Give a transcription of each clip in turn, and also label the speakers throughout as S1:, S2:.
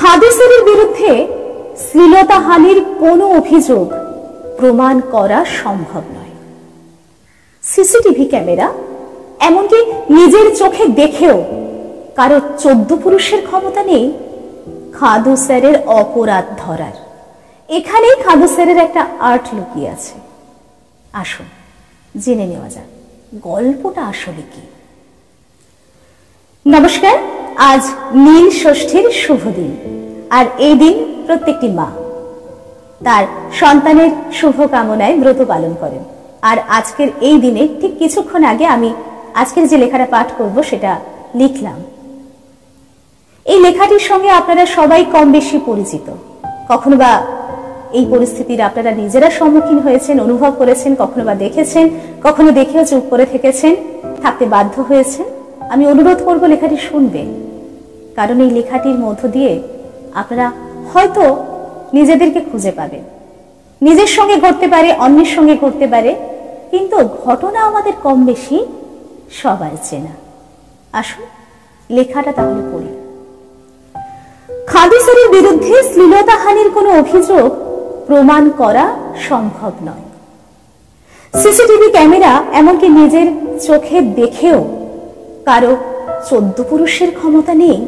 S1: খাদু স্যারের বিরুদ্ধে শ্লীলতাহানির কোনো অভিযোগ প্রমাণ করা সম্ভব নয়। সিসিটিভি ক্যামেরা, এমনকি নিজের চোখে দেখেও কারো 14 পুরুষের ক্ষমতা নেই খাদু স্যারের অপরাধ ধরার। এখানেই খাদু স্যারের একটা আর্ট লুকিয়ে আছে। আসুন জেনে নেওয়া যাক গল্পটা আসলে কি। নমস্কার, আজ নীল ষষ্ঠীর শুভ দিন, আর এই দিন প্রত্যেকটি মা তার সন্তানের শুভ কামনায় ব্রত পালন করেন। আর আজকের এই দিনে ঠিক কিছুক্ষণ আগে আমি আজকের যে লেখাটা পাঠ করব সেটা লিখলাম। এই লেখাটির সঙ্গে আপনারা সবাই কম বেশি পরিচিত। কখনো বা এই পরিস্থিতির আপনারা নিজেরা সম্মুখীন হয়েছেন, অনুভব করেছেন, কখনো বা দেখেছেন, কখনো দেখেও চুপ করে থেকেছেন, থাকতে বাধ্য হয়েছেন। আমি অনুরোধ করব লেখাটি শুনবেন, কারণ এই লেখাটির মধ্য দিয়ে আপনারা হয়তো নিজেদেরকে খুঁজে পাবেন। নিজের সঙ্গে ঘটতে পারে, অন্যের সঙ্গে ঘটতে পারে, কিন্তু ঘটনা আমাদের কম বেশি সবার চেনা। আসুন লেখাটা তাহলে পড়ি। খাদু স্যারের বিরুদ্ধে শ্লীলতাহানির কোনো অভিযোগ প্রমাণ করা সম্ভব নয়। সিসিটিভি ক্যামেরা, এমনকি নিজের চোখে দেখেও কারো 14 পুরুষের ক্ষমতা নেই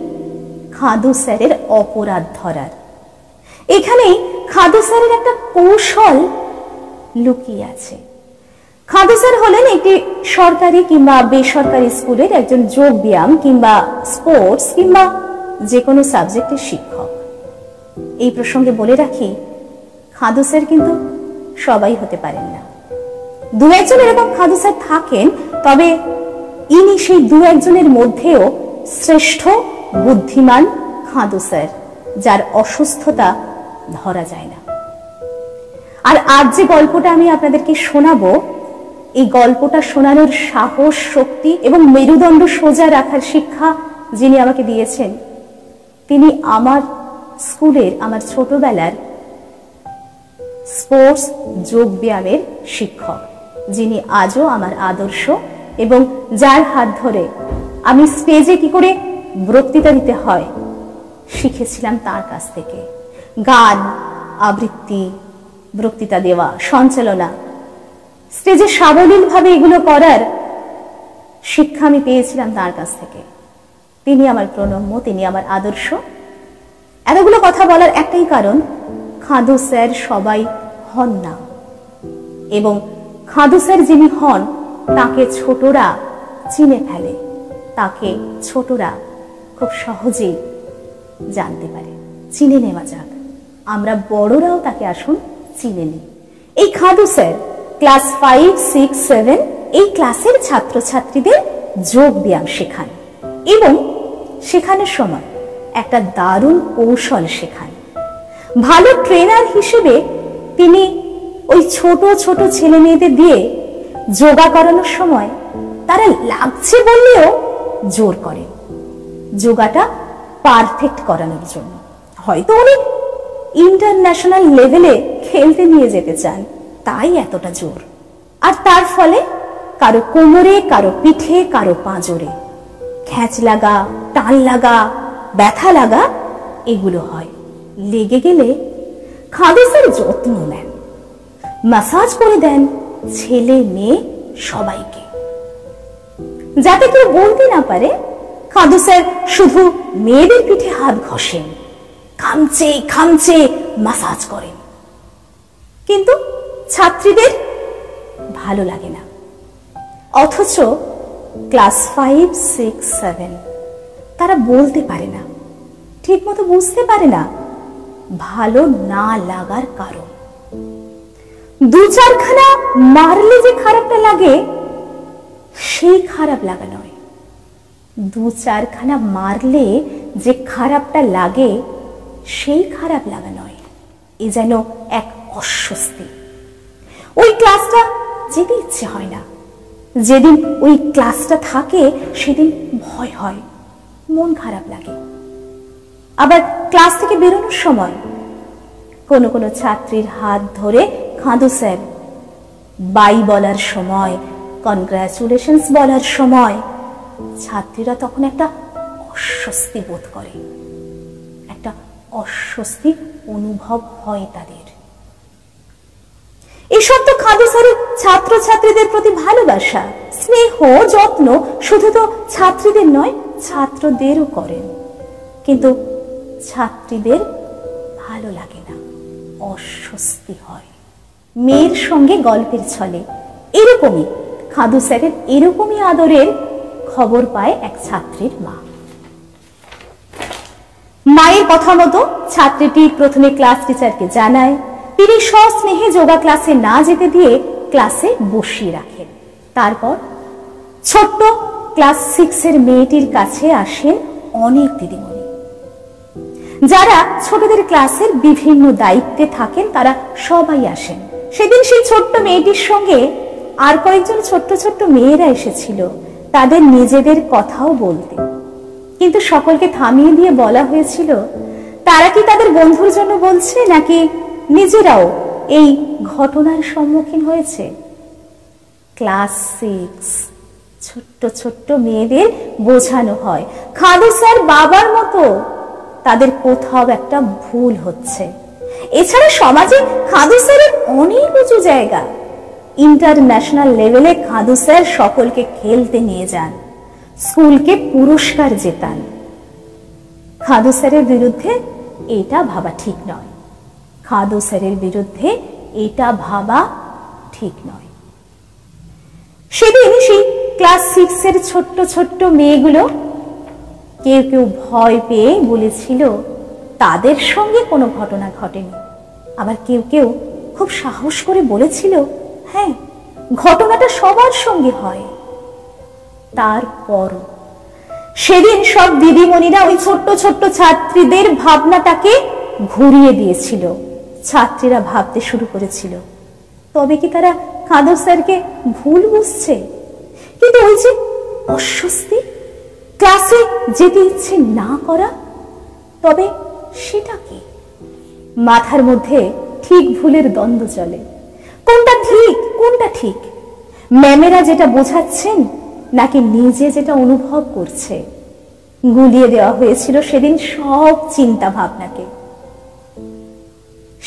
S1: খাদু স্যারের অপরাধ ধরার। এখানেই খাদু স্যারের একটা কৌশল লুকিয়ে আছে। খাদু স্যার হলেন একটি সরকারি কিংবা বেসরকারি স্কুলের একজন যোগ ব্যায়াম কিংবা স্পোর্টস কিংবা যে কোনো সাবজেক্টের শিক্ষক। এই প্রসঙ্গে বলে রাখি, খাদু স্যার কিন্তু সবাই হতে পারেন না। দু একজন এরকম খাদু স্যার থাকেন, তবে ইনি সেই দু একজনের মধ্যেও শ্রেষ্ঠ বুদ্ধিমান খাদু স্যার, যার অসুস্থতা ধরা যায় না। আর আজ যে গল্পটা আমি আপনাদেরকে শোনাবো, এই গল্পটা শোনানোর সাহস, শক্তি এবং মেরুদণ্ড সোজা রাখার শিক্ষা যিনি আমাকে দিয়েছেন, তিনি আমার স্কুলের, আমার ছোটবেলার স্পোর্টস যোগ ব্যায়ামের শিক্ষক, যিনি আজও আমার আদর্শ এবং যার হাত ধরে আমি স্টেজে কি করে বক্তৃতা দিতে হয় শিখেছিলাম তার কাছ থেকে। গান, আবৃত্তি, বক্তৃতা দেওয়া, সঞ্চালনা, স্টেজে সাবলীলভাবে এগুলো করার শিক্ষা আমি পেয়েছিলাম তার কাছ থেকে। তিনি আমার প্রণম্য, তিনি আমার আদর্শ। এতগুলো কথা বলার একটাই কারণ, খাদু স্যার সবাই হন না, এবং খাদু স্যার যিনি হন তাকে ছোটরা চিনে ফেলে, তাকে ছোটরা খুব সহজেই জানতে পারে। চিনে নেওয়া যাক, আমরা বড়রাও তাকে আসুন চিনে নিই। এই খাদু স্যার ক্লাস 5, 6, 7 এই ক্লাসের ছাত্রছাত্রীদের যোগ ব্যায়াম শেখান, এবং শেখানোর সময় একটা দারুণ কৌশল শেখান। ভালো ট্রেনার হিসেবে তিনি ওই ছোট ছোট ছেলে মেয়েদের দিয়ে যোগা করানোর সময় তারা লাগছে বললেও জোর করে, যোগাটা পারফেক্ট করানোর জন্য। হয়তো উনি ইন্টারন্যাশনাল লেভেলে খেলতে নিয়ে যেতে চান, তাই এতটা জোর। আর তার ফলে কারো কোমরে, কারো পিঠে, কারো পাঁজরে খ্যাঁচ লাগা, টান লাগা, ব্যথা লাগা এগুলো হয়। লেগে গেলে খাদু স্যার যত্ন নেন, ম্যাসাজ করে দেন ছেলে মেয়ে সবাইকে। যাতে কেউ বলতে না পারে খাদু স্যার শুধু মেয়েদের পিঠে হাত ঘষেন, খামচে খামচে ম্যাসাজ করেন, কিন্তু ছাত্রীদের ভালো লাগে না। অথচ ক্লাস 5, 6, 7 তারা বলতে পারে না, ঠিক মতো বুঝতে পারে না ভালো না লাগার কারণ। 2-4 খানা মারলে যে খারাপটা লাগে সেই খারাপ লাগা নয়, 2-4 খানা মারলে যে খারাপটা লাগে সেই খারাপ লাগা নয়। এ যেন এক অস্বস্তি। ওই ক্লাসটা যেতে ইচ্ছে হয় না, যেদিন ওই ক্লাসটা থাকে সেদিন ভয় হয়, মন খারাপ লাগে। আবার ক্লাস থেকে বেরোনোর সময় কোনো কোনো ছাত্রীর হাত ধরে খাদু স্যার বাই বলার সময়, কনগ্রাচুলেশনস বলার সময় ছাত্রীরা তখন একটা অস্বস্তি বোধ করে, একটা অস্বস্তি অনুভব হয় তাদের। এসব তো খাদু স্যারের ছাত্রছাত্রীদের প্রতি ভালোবাসা, স্নেহ, যত্ন শুধু তো ছাত্রীদের নয়, ছাত্রদেরও করেন। কিন্তু ছাত্রীদের ভালো লাগে না, অস্বস্তি হয়। মেয়ের সঙ্গে গল্পের ছলে এরকমই খাদু স্যারের এরকমই আদরের খবর পায় এক ছাত্রীর মা। মায়ের কথা মতো ছাত্রীটি প্রথমে ক্লাস টিচারকে জানায়। তিনি সস্নেহে যোগা ক্লাসে না যেতে দিয়ে ক্লাসে বসিয়ে রাখেন। তারপর ছোট্ট ক্লাস 6 মেয়েটির কাছে আসেন অনেক দিদিমণি, যারা ছোটদের ক্লাসের বিভিন্ন দায়িত্বে থাকেন। তারা সবাই আসেন। সেদিন সেই ছোট্ট মেয়েটির সঙ্গে আর কয়েকজন ছোট্ট ছোট্ট মেয়েরা এসেছিল তাদের নিজেদের কথাও বলতে। কিন্তু সকলকে থামিয়ে দিয়ে বলা হয়েছিল তারা কি তাদের বন্ধুর জন্য বলছে নাকি নিজেরাও এই ঘটনার সম্মুখীন হয়েছে। ক্লাস 6 ছোট্ট ছোট্ট মেয়েদের বোঝানো হয় খাদু স্যার বাবার মতো তাদের কোথাও একটা ভুল হচ্ছে। এছাড়া সমাজে খাদু স্যারের অনেক উঁচু জায়গা। ইন্টারন্যাশনাল লেভেলে খাদু স্যার সকলকে খেলতে নিয়ে যান, স্কুলকে পুরস্কার জেতান। খাদু স্যারের বিরুদ্ধে এটা ভাবা ঠিক নয়, খাদু স্যারের বিরুদ্ধে এটা ভাবা ঠিক নয়। সেদিন সেই ক্লাস 6 ছোট্ট ছোট্ট মেয়েগুলো কেউ কেউ ভয় পেয়ে বলেছিল তাদের সঙ্গে কোনো ঘটনা ঘটেনি, আবার কেউ কেউ খুব সাহস করে বলেছিল হ্যাঁ ঘটনাটা সবার সঙ্গে হয়। তারপর সেদিন সব দিদিমণিরা ওই ছোট্ট ছোট্ট ছাত্রীদের ভাবনাটাকে ঘুরিয়ে দিয়েছিল। ছাত্রীরা ভাবতে শুরু করেছিল তবে কি তারা খাদু স্যারকে ভুল বুঝছে। কিন্তু ওই যে অস্বস্তি, ক্লাসে যেতে ইচ্ছে না করা, তবে সেটা কি? মাথার মধ্যে ঠিক ভুলের দ্বন্দ্ব চলে। কোনটা ঠিক কোনটা ঠিক? ম্যামেরা যেটা বোঝাচ্ছেন নাকি নিজে যেটা অনুভব করছে? গুলিয়ে দেওয়া হয়েছিল সেদিন সব চিন্তা ভাবনাকে।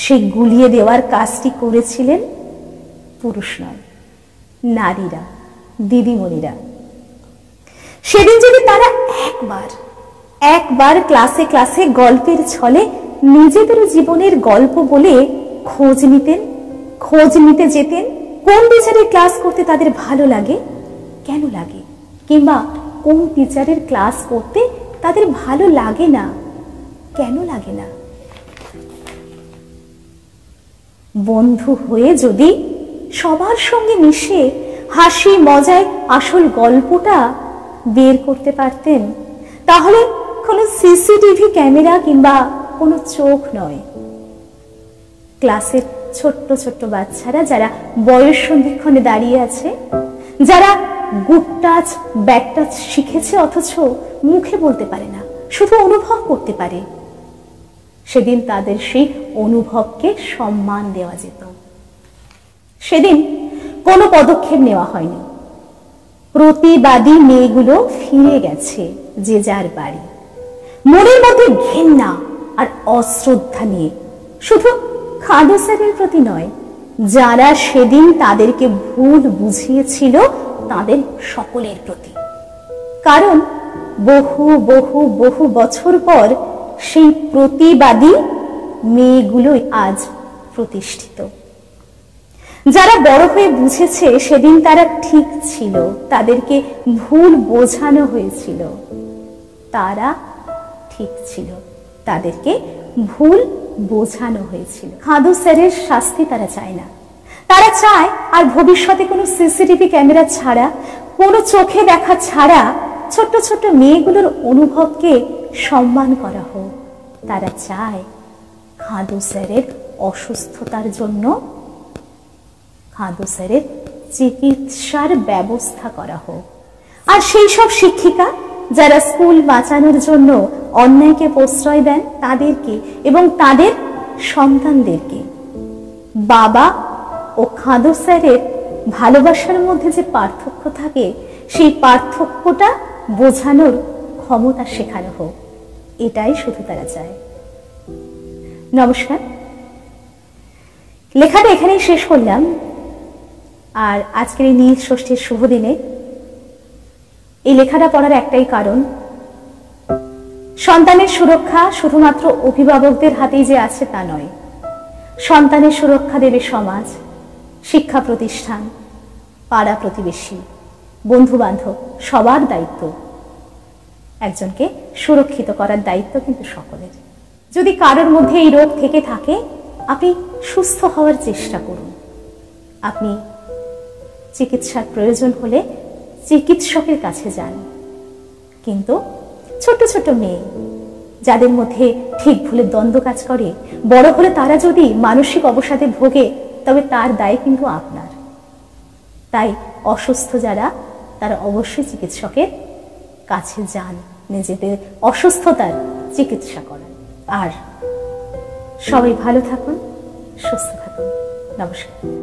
S1: সেই গুলিয়ে দেওয়ার কাজটি করেছিলেন পুরুষ নয়, নারীরা, দিদিমণিরা। সেদিন যদি তারা একবার ক্লাসে ক্লাসে গল্পের ছলে নিজেদের জীবনের গল্প বলে খোঁজ নিতে যেতেন কোন টিচারের ক্লাস করতে তাদের ভালো লাগে, কেন লাগে, কিংবা কোন টিচারের ক্লাস করতে তাদের ভালো লাগে না, কেন লাগে না। বন্ধু হয়ে যদি সবার সঙ্গে মিশে হাসি মজায় আসল গল্পটা বের করতে পারতেন, তাহলে কোনো সিসিটিভি ক্যামেরা কিংবা কোনো চোখ নয়, ক্লাসের ছোট্ট ছোট্ট বাচ্চারা যারা বয়স সন্ধিক্ষণে দাঁড়িয়ে আছে, যারা গুড টাচ ব্যাড টাচ শিখেছে অথচ মুখে বলতে পারে না, শুধু অনুভব করতে পারে, সেদিন তাদের সেই অনুভবকে সম্মান দেওয়া যেত। সেদিন কোনো পদক্ষেপ নেওয়া হয়নি। প্রতিবাদী মেয়েগুলো ফিরে গেছে যে যার বাড়ি, মনের মধ্যে ঘেন্না আর অশ্রদ্ধা নিয়ে, শুধু খাদু স্যারের প্রতি নয়, যারা সেদিন তাদেরকে ভুল বুঝিয়েছিল তাদের সকলের প্রতি। কারণ বহু বহু বহু বছর পর সেই প্রতিবাদী মেয়েগুলোই আজ প্রতিষ্ঠিত। যারা বড় হয়ে বুঝেছে সেদিন তারা ঠিক ছিল, তাদেরকে ভুল বোঝানো হয়েছিল, তারা ঠিক ছিল, তাদেরকে ভুল বোঝানো হয়েছিল। খাদু স্যারের শাস্তি তারা চায় না। তারা চায় আর ভবিষ্যতে কোনো সিসিটিভি ক্যামেরা ছাড়া, কোনো চোখে দেখা ছাড়া ছোট্ট ছোট্ট মেয়েগুলোর অনুভবকে সম্মান করা হোক। তারা চায় খাদু স্যারের অসুস্থতার জন্য খাদু স্যারের চিকিৎসার ব্যবস্থা করা হোক। আর সেই সব শিক্ষিকা যারা স্কুল বাঁচানোর জন্য অন্যায়কে প্রশ্রয় দেন, তাদেরকে এবং তাদের সন্তানদেরকে বাবা ও খাদু স্যারের ভালোবাসার মধ্যে যে পার্থক্য থাকে, সেই পার্থক্যটা বোঝানোর ক্ষমতা শেখানো হোক, এটাই শুধু তারা চায়। নমস্কার, লেখাটা এখানেই শেষ করলাম। আর আজকের এই নীল ষষ্ঠীর শুভ দিনে এই লেখাটা পড়ার একটাই কারণ, সন্তানের সুরক্ষা শুধুমাত্র অভিভাবকদের হাতেই যে আছে তা নয়। সন্তানের সুরক্ষা দেবে সমাজ, শিক্ষা প্রতিষ্ঠান, পাড়া প্রতিবেশী, বন্ধু বান্ধব, সবার দায়িত্ব। একজনকে সুরক্ষিত করার দায়িত্ব কিন্তু সকলের। যদি কারোর মধ্যে এই রোগ থেকে থাকে, আপনি সুস্থ হওয়ার চেষ্টা করুন। আপনি চিকিৎসার প্রয়োজন হলে চিকিৎসকের কাছে যান। কিন্তু ছোট ছোট মেয়ে যাদের মধ্যে ঠিক ভুলের দ্বন্দ্ব কাজ করে, বড় হলে তারা যদি মানসিক অবসাদে ভোগে, তবে তার দায় কিন্তু আপনার। তাই অসুস্থ যারা, তারা অবশ্যই চিকিৎসকের কাছে যান, নিজেদের অসুস্থতার চিকিৎসা করান। আর সবাই ভালো থাকুন, সুস্থ থাকুন। নমস্কার।